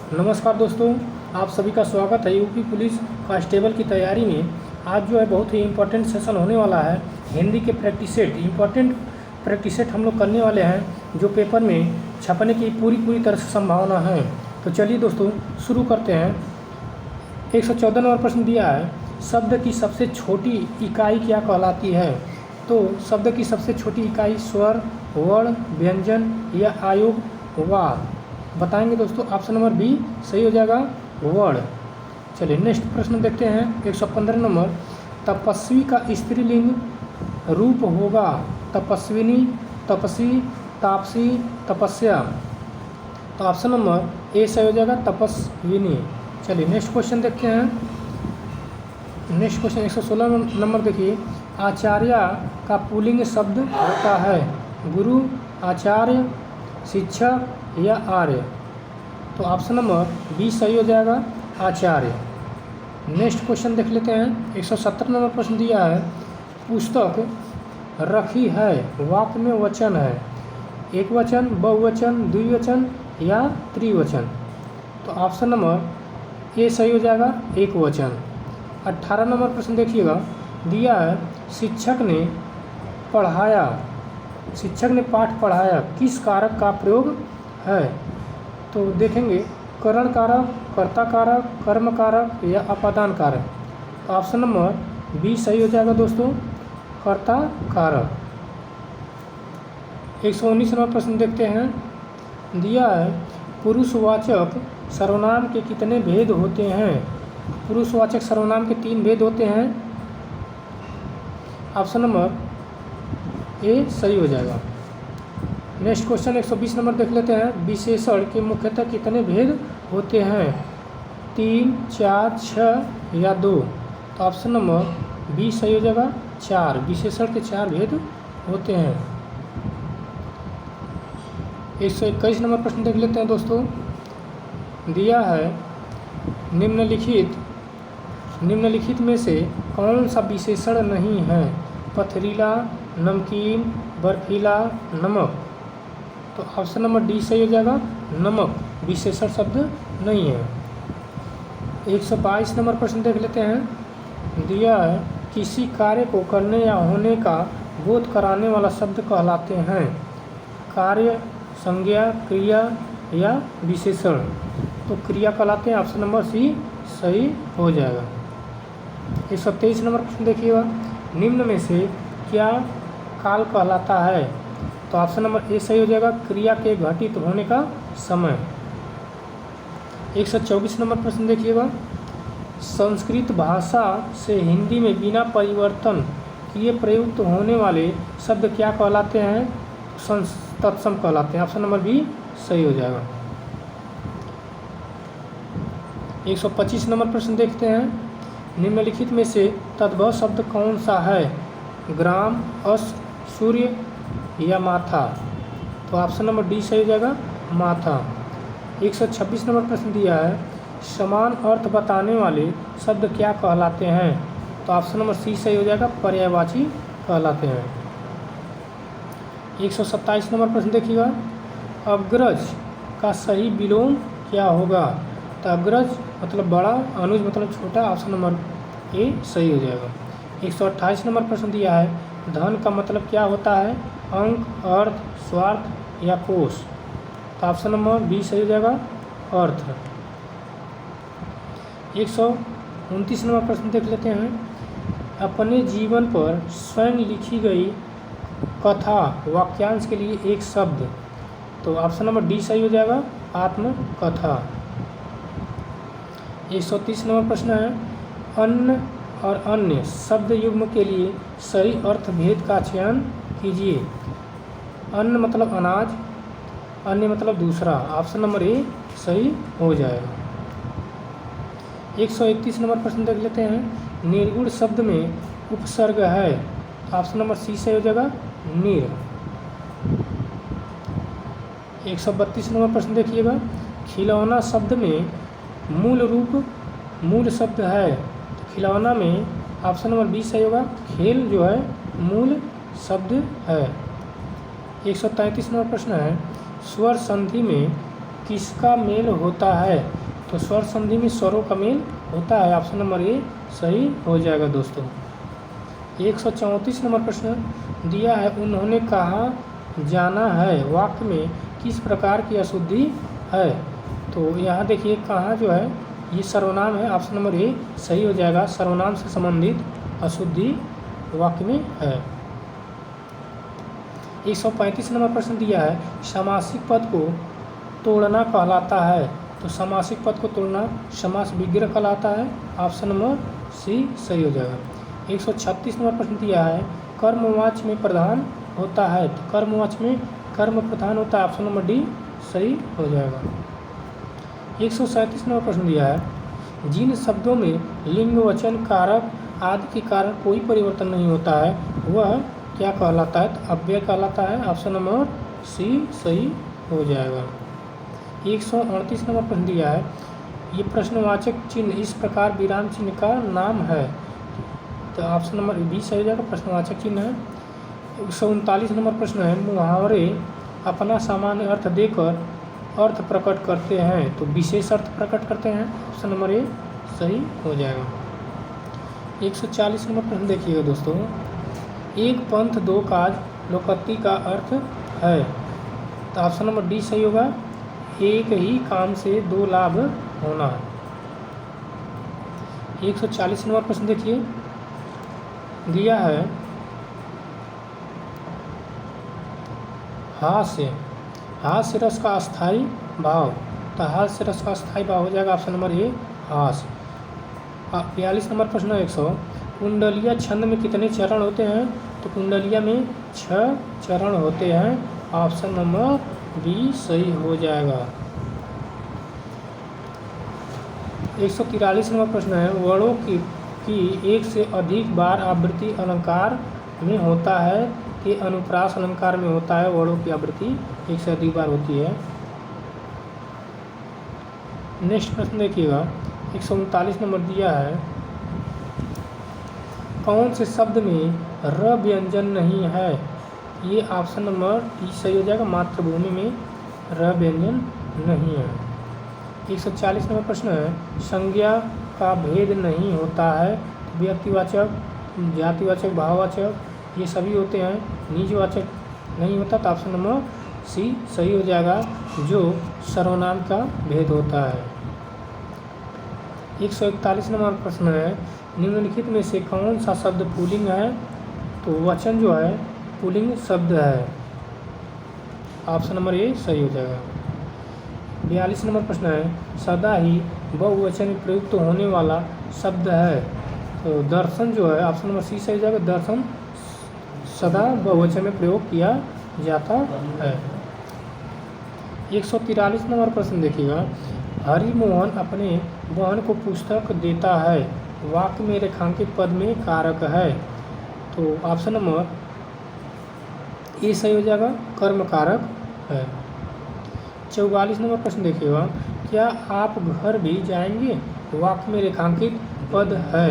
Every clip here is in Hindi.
नमस्कार दोस्तों, आप सभी का स्वागत है यूपी पुलिस कांस्टेबल की तैयारी में। आज जो है बहुत ही इम्पोर्टेंट सेशन होने वाला है। हिंदी के practice set, important practice set हम लोग करने वाले हैं, जो पेपर में छपने की पूरी तरह से संभावना है। तो चलिए दोस्तों शुरू करते हैं। 114 नंबर प्रश्न दिया है, शब्द की सबसे छोटी इकाई क्या कहलाती है? तो शब्द की सबसे छोटी इकाई स्वर, वर्ण, व्यंजन या आयोग वा बताएंगे दोस्तों। ऑप्शन नंबर बी सही हो जाएगा, वर्ण। चलिए नेक्स्ट प्रश्न देखते हैं। 115 नंबर, तपस्वी का स्त्रीलिंग रूप होगा तपस्विनी, तपसी, तापसी, तपस्या। तो ऑप्शन नंबर ए सही हो जाएगा, तपस्विनी। चलिए नेक्स्ट क्वेश्चन देखते हैं। नेक्स्ट क्वेश्चन 116 नंबर देखिए, आचार्य का पुल्लिंग शब्द होता है गुरु, आचार्य, शिक्षक या आर्य। तो ऑप्शन नंबर बी सही हो जाएगा, आचार्य। नेक्स्ट क्वेश्चन देख लेते हैं। 117 नंबर प्रश्न दिया है, पुस्तक रखी है वाक्य में वचन है एक वचन, बहुवचन, द्विवचन या त्रिवचन। तो ऑप्शन नंबर ए सही हो जाएगा, एक वचन। 18 नंबर प्रश्न देखिएगा, दिया है शिक्षक ने पढ़ाया, शिक्षक ने पाठ पढ़ाया किस कारक का प्रयोग है? तो देखेंगे करण कारक, कर्ता कारक, कर्म कारक या अपादान कारक। ऑप्शन नंबर बी सही हो जाएगा दोस्तों, कर्ता कारक। 119 नंबर प्रश्न देखते हैं, दिया है पुरुषवाचक सर्वनाम के कितने भेद होते हैं? पुरुषवाचक सर्वनाम के 3 भेद होते हैं। ऑप्शन नंबर ए सही हो जाएगा। नेक्स्ट क्वेश्चन 120 नंबर देख लेते हैं, विशेषण के मुख्यतः कितने भेद होते हैं? 3, 4, 6 या 2। तो ऑप्शन नंबर बी सही हो जाएगा, 4। विशेषण के 4 भेद होते हैं। 121 नंबर प्रश्न देख लेते हैं दोस्तों, दिया है निम्नलिखित में से कौन सा विशेषण नहीं है? पथरीला, नमकीन, बर्फीला, नमक। तो ऑप्शन नंबर डी सही हो जाएगा, नमक विशेषण शब्द नहीं है। 122 नंबर प्रश्न देख लेते हैं, दिया है किसी कार्य को करने या होने का बोध कराने वाला शब्द कहलाते हैं कार्य, संज्ञा, क्रिया या विशेषण। तो क्रिया कहलाते हैं, ऑप्शन नंबर सी सही हो जाएगा। 123 नंबर प्रश्न देखिएगा, निम्न में से क्या काल कहलाता है? तो ऑप्शन नंबर ए सही हो जाएगा, क्रिया के घटित होने का समय। 124 नंबर प्रश्न देखिएगा, संस्कृत भाषा से हिंदी में बिना परिवर्तन किए प्रयुक्त होने वाले शब्द क्या कहलाते हैं? तत्सम कहलाते हैं। ऑप्शन नंबर बी सही हो जाएगा। 125 नंबर प्रश्न देखते हैं, निम्नलिखित में से तद्भव शब्द कौन सा है? ग्राम, अश्व, सूर्य या माथा। तो ऑप्शन नंबर डी सही हो जाएगा, माथा। 126 नंबर प्रश्न दिया है, समान अर्थ बताने वाले शब्द क्या कहलाते हैं? तो ऑप्शन नंबर सी सही हो जाएगा, पर्यायवाची कहलाते हैं। 127 नंबर प्रश्न देखिएगा, अग्रज का सही विलोम क्या होगा? तो अग्रज मतलब बड़ा, अनुज मतलब छोटा। ऑप्शन नंबर ए सही हो जाएगा। 128 नंबर प्रश्न दिया है, धन का मतलब क्या होता है? अंक, अर्थ, स्वार्थ या कोष। तो ऑप्शन नंबर बी सही हो जाएगा, अर्थ। 129 नंबर प्रश्न देख लेते हैं, अपने जीवन पर स्वयं लिखी गई कथा वाक्यांश के लिए एक शब्द। तो ऑप्शन नंबर डी सही हो जाएगा, आत्मकथा। 130 नंबर प्रश्न है, अन्न और अन्य शब्द युग्म के लिए सही अर्थ भेद का चयन कीजिए। अन्न मतलब अनाज, अन्य मतलब दूसरा। ऑप्शन नंबर ए सही हो जाएगा। 131 नंबर प्रश्न देख लेते हैं, निर्गुण शब्द में उपसर्ग है। ऑप्शन नंबर सी सही हो जाएगा, निर। 132 नंबर प्रश्न देखिएगा, खिलौना शब्द में मूल शब्द है। तो खिलौना में ऑप्शन नंबर बी सही होगा, खेल जो है मूल शब्द है। 133 नंबर प्रश्न है, स्वर संधि में किसका मेल होता है? तो स्वर संधि में स्वरों का मेल होता है। ऑप्शन नंबर ए सही हो जाएगा दोस्तों। 134 नंबर प्रश्न दिया है, उन्होंने कहा जाना है वाक्य में किस प्रकार की अशुद्धि है? तो यहाँ देखिए कहाँ जो है ये सर्वनाम है। ऑप्शन नंबर ए सही हो जाएगा। सर्वनाम से संबंधित अशुद्धि वाक्य में है। 135 नंबर प्रश्न दिया है, समासिक पद को तोड़ना कहलाता है। तो समासिक पद को तोड़ना समास विग्रह कहलाता है। ऑप्शन नंबर सी सही हो जाएगा। 136 नंबर प्रश्न दिया है, कर्मवाच्य में प्रधान होता है। तो कर्मवाच्य में कर्म प्रधान होता है। ऑप्शन नंबर डी सही हो जाएगा। 137 नंबर प्रश्न दिया है, जिन शब्दों में लिंग वचन कारक आदि के कारण कोई परिवर्तन नहीं होता है वह क्या कहलाता है? तो अव्यय कहलाता है। ऑप्शन नंबर सी सही हो जाएगा। 138 नंबर प्रश्न दिया है, ये प्रश्नवाचक चिन्ह इस प्रकार विराम चिन्ह का नाम है। तो ऑप्शन नंबर बी सही हो जाएगा, प्रश्नवाचक चिन्ह है। 139 नंबर प्रश्न है, मुहावरे अपना सामान्य अर्थ देकर अर्थ प्रकट करते हैं तो विशेष अर्थ प्रकट करते हैं। ऑप्शन नंबर ए सही हो जाएगा। 140 नंबर प्रश्न देखिएगा दोस्तों, एक पंथ दो काज लोकोक्ति का अर्थ है। तो ऑप्शन नंबर डी सही होगा, एक ही काम से दो लाभ होना। 140 नंबर प्रश्न देखिए दिया है, हास्य रस का अस्थाई भाव। तो हास्य रस का अस्थाई भाव हो जाएगा। ऑप्शन नंबर ए हास्य। 42 नंबर प्रश्न है 100, कुंडलिया छंद में कितने चरण होते हैं? तो कुंडलिया में 6 चरण होते हैं। ऑप्शन नंबर बी सही हो जाएगा। 143 नंबर प्रश्न है, वर्णों की एक से अधिक बार आवृत्ति अलंकार में होता है कि अनुप्रास अलंकार में होता है? वर्णों की आवृत्ति एक से अधिक बार होती है। नेक्स्ट प्रश्न देखिएगा, 139 नंबर दिया है, कौन से शब्द में र व्यंजन नहीं है? ये ऑप्शन नंबर डी सही हो जाएगा, मातृभूमि में र व्यंजन नहीं है। 140 नंबर प्रश्न है, संज्ञा का भेद नहीं होता है। व्यक्तिवाचक, जातिवाचक, भाववाचक ये सभी होते हैं, निजवाचक नहीं होता। तो ऑप्शन नंबर सी सही हो जाएगा, जो सर्वनाम का भेद होता है। 141 नंबर प्रश्न है, निम्नलिखित में से कौन सा शब्द पुल्लिंग है? तो वचन जो है पुल्लिंग शब्द है। ऑप्शन नंबर ए सही हो जाएगा। 42 नंबर प्रश्न है, सदा ही बहुवचन में प्रयुक्त होने वाला शब्द है। तो दर्शन जो है ऑप्शन नंबर सी सही हो जाएगा, दर्शन सदा बहुवचन में प्रयोग किया जाता है। 143 नंबर प्रश्न देखिएगा, हरिमोहन अपने बहन को पुस्तक देता है, वाक्य में रेखांकित पद में कारक है। तो ऑप्शन नंबर ए सही हो जाएगा, कर्म कारक है। 44 नंबर प्रश्न देखिएगा, क्या आप घर भी जाएंगे? वाक्य में रेखांकित पद है,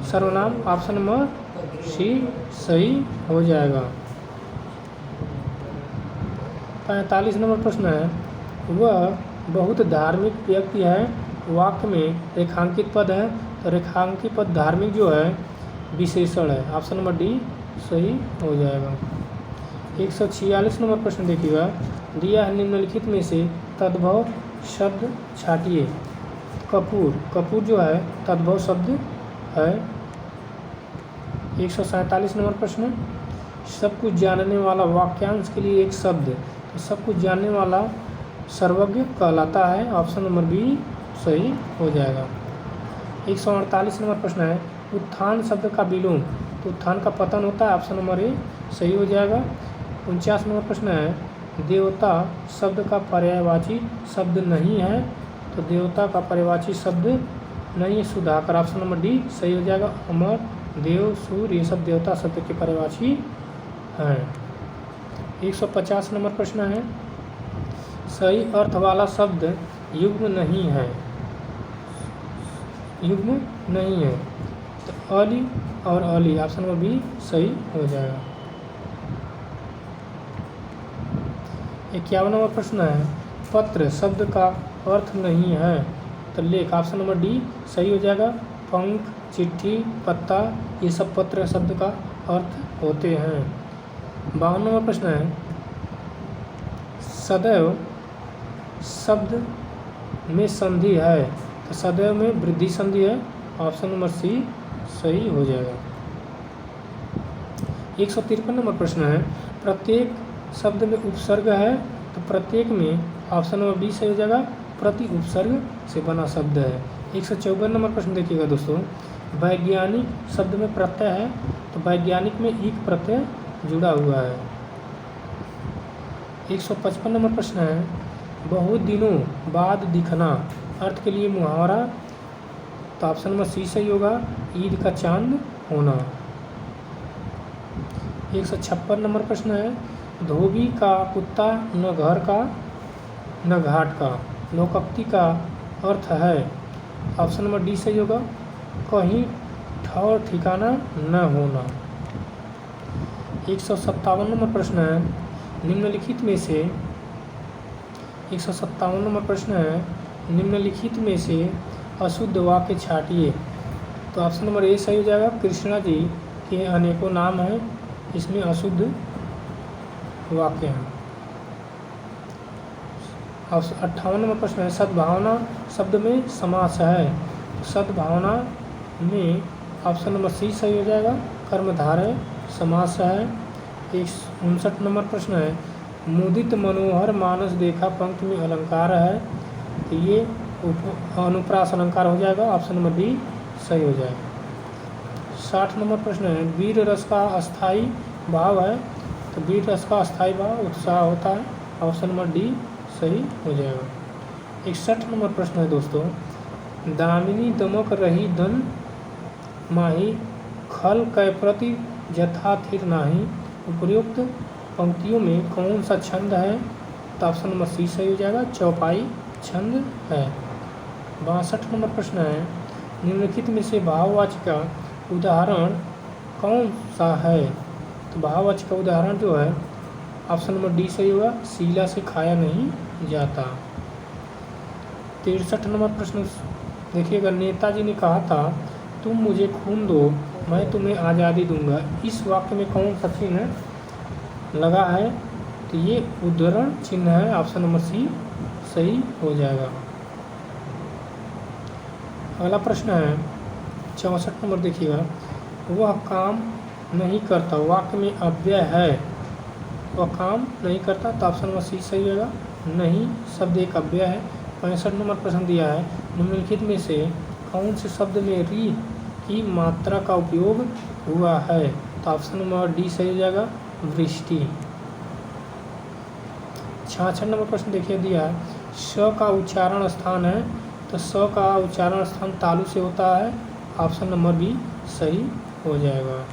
सर्वनाम। ऑप्शन नंबर सी सही हो जाएगा। 45 नंबर प्रश्न है, वह बहुत धार्मिक व्यक्ति है, वाक्य में रेखांकित पद है। तो रेखांकित पद धार्मिक जो है विशेषण है। ऑप्शन नंबर डी सही हो जाएगा। 146 नंबर प्रश्न देखिएगा, दिया है निम्नलिखित में से तद्भव शब्द छाटिए। कपूर जो है तद्भव शब्द है। 147 नंबर प्रश्न, सब कुछ जानने वाला वाक्यांश के लिए एक शब्द। तो सब कुछ जानने वाला सर्वज्ञ कहलाता है। ऑप्शन नंबर बी सही हो जाएगा। 148 नंबर प्रश्न है, उत्थान शब्द का विलोम। तो उत्थान का पतन होता है। ऑप्शन नंबर ए सही हो जाएगा। 49 नंबर प्रश्न है, देवता शब्द का पर्यायवाची शब्द नहीं है। तो देवता का पर्यायवाची शब्द नहीं है, सुधाकर। ऑप्शन नंबर डी सही हो जाएगा, अमर, देव, सूर्य ये सब देवता शब्द के पर्यायवाची हैं। 150 नंबर प्रश्न है, सही अर्थ वाला शब्द युग्म नहीं है। युग्म नहीं है तो अली और अली। ऑप्शन नंबर बी सही हो जाएगा। 51 नंबर प्रश्न है, पत्र शब्द का अर्थ नहीं है तो लेख, ऑप्शन नंबर डी सही हो जाएगा। पंख, चिट्ठी, पत्ता ये सब पत्र शब्द का अर्थ होते हैं। 52 नंबर प्रश्न है, सदैव शब्द में संधि है तो सदैव में वृद्धि संधि है, ऑप्शन नंबर सी सही हो जाएगा। 153 नंबर प्रश्न है, प्रत्येक शब्द में उपसर्ग है तो प्रत्येक में, ऑप्शन नंबर बी सही हो जाएगा, प्रति उपसर्ग से बना शब्द है। 154 नंबर प्रश्न देखिएगा दोस्तों, वैज्ञानिक शब्द में प्रत्यय है तो वैज्ञानिक में एक प्रत्यय जुड़ा हुआ है। 155 नंबर प्रश्न है, बहुत दिनों बाद दिखना अर्थ के लिए मुहावरा, तो ऑप्शन नंबर सी सही होगा, ईद का चांद होना। 156 नंबर प्रश्न है, धोबी का कुत्ता न घर का न घाट का, लोकोक्ति का अर्थ है, ऑप्शन नंबर डी सही होगा, कहीं ठौर ठिकाना न होना। 157 नंबर प्रश्न है, निम्नलिखित में से 157 नंबर प्रश्न है, निम्नलिखित में से अशुद्ध वाक्य छाटिए, तो ऑप्शन नंबर ए सही हो जाएगा, कृष्णा जी के अनेकों नाम हैं, इसमें अशुद्ध वाक्य हैं। 58 नंबर प्रश्न है, सद्भावना शब्द में समास है, सद्भावना में ऑप्शन नंबर सी सही हो जाएगा, कर्मधारय समास है। 59 नंबर प्रश्न है, मुदित मनोहर मानस देखा पंक्ति में अलंकार है तो ये अनुप्रास अलंकार हो जाएगा, ऑप्शन नंबर डी सही हो जाएगा। 60 नंबर प्रश्न है, वीर रस का अस्थाई भाव है तो वीर रस का अस्थाई भाव उत्साह होता है, ऑप्शन नंबर डी सही हो जाएगा। 61 नंबर प्रश्न है दोस्तों, दामिनी दमक रही धन माही खल कै प्रति जथा थिर नाही, उपयुक्त पंक्तियों में कौन सा छंद है, तो ऑप्शन नंबर सी सही हो जाएगा, चौपाई छंद है। 62 नंबर प्रश्न है, निम्नलिखित में से भाववाचक का उदाहरण कौन सा है, तो भाववाचक का उदाहरण जो है ऑप्शन नंबर डी सही होगा, शीला से खाया नहीं जाता। 63 नंबर प्रश्न देखिएगा, नेताजी ने कहा था तुम मुझे खून दो मैं तुम्हें आज़ादी दूंगा, इस वाक्य में कौन सा चिन्ह लगा है, तो ये उद्धरण चिन्ह है, ऑप्शन नंबर सी सही हो जाएगा। अगला प्रश्न है 64 नंबर देखिएगा, वह काम नहीं करता वाक्य में अव्यय है, वह काम नहीं करता तो ऑप्शन नंबर सी सही होगा, नहीं शब्द एक अव्यय है। 65 नंबर प्रश्न दिया है, निम्नलिखित में से कौन से शब्द में री की मात्रा का उपयोग हुआ है, तो ऑप्शन नंबर डी सही हो जाएगा, वृष्टि। 66 नंबर प्रश्न देखिए दिया है, स का उच्चारण स्थान है तो स का उच्चारण स्थान तालु से होता है, ऑप्शन नंबर बी सही हो जाएगा।